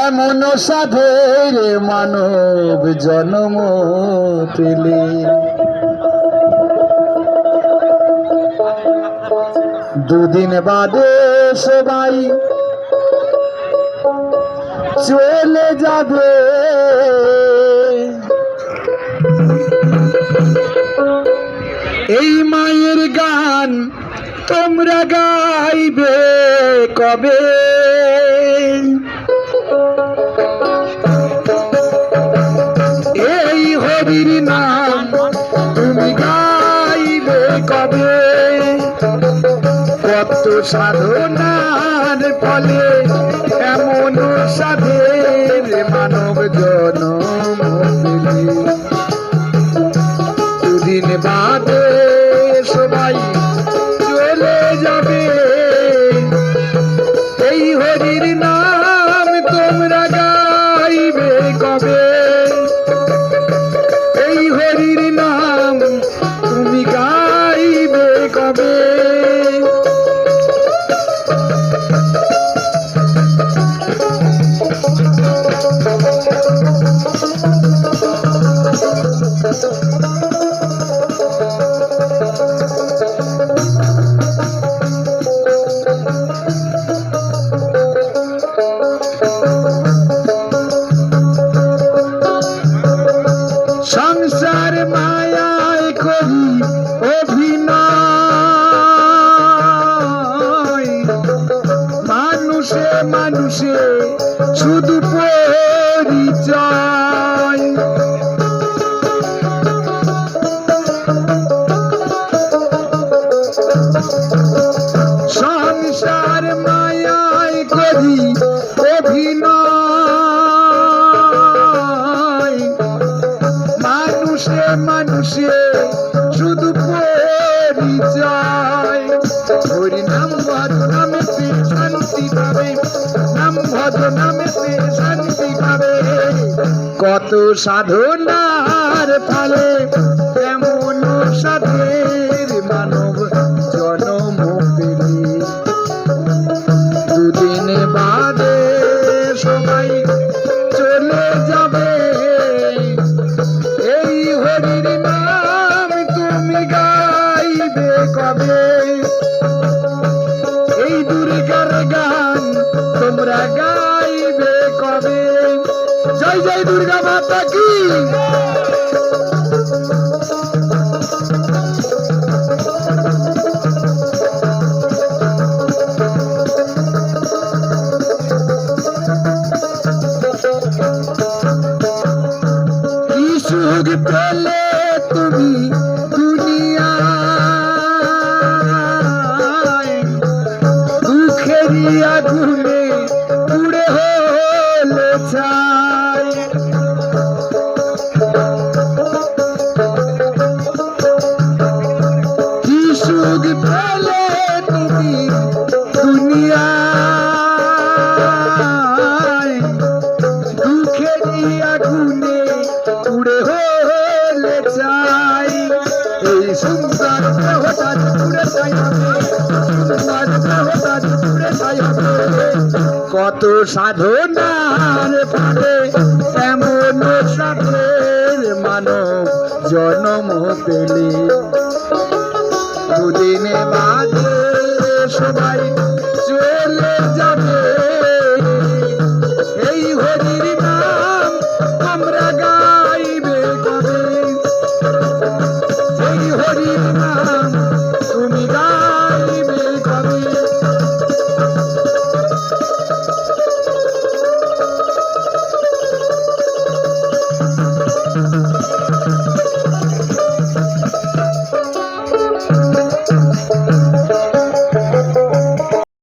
এমন সাধের মানব জন্ম পেলে দুদিন বাদে সবাই চলে যাবে। এই মায়ের গান তোমরা গাইবে কবে? এই হরির নাম তুমি গাইবে কবে? কত সাধনার ফলে এমন সাধের মানব জন্ম পেলে দুদিন বাদে সবাই চলে যাবে। এই হরির নাম তোমরা গাইবে কবে? এই হরির নাম তুমি গাইবে কবে? সংসার মায়ায় করি অভিনয়, মানুষে মানুষে শুধু পরিচয়। সংসার মায়ায় করি অভিনয়, মানুষে মানুষে শুধু পরিচয়। হরি নাম ভদ্র নামে শান্তি পাবে, নাম ভদ্র নামে শান্তি পাবে। কত সাধনার ফলে এমন সাধের মানব জন্ম পেলে দুদিন বাদে সবাই চলে যাবে। এই হরির নাম তুমি গাইবে কবে? এই দুর্গার গান তোমরা গাইবে কবে? জয় জয় দুর্গা মাতা কি! সুখ পেলে তুমি দুনিয়ায় দুঃখেরই আগুনে পুড়ে হলে ছাই। কি সুখ পেলে তুমি দুনিয়ায় দুঃখেরই আগুনে পুড়ে হলে চাই। এই সুন্দর দেহটা পুড়ে ছাই হবে, সুন্দর দেহটা পুড়ে ছাই হবে। কত সাধনার ফলে এমন সাধের মানব জন্ম পেলে দুদিন বাদে সবাই চলে যাবে। এই হরির নাম তোমরা গাইবে কবে? এই হরির নাম তুমি গাইবে কবে?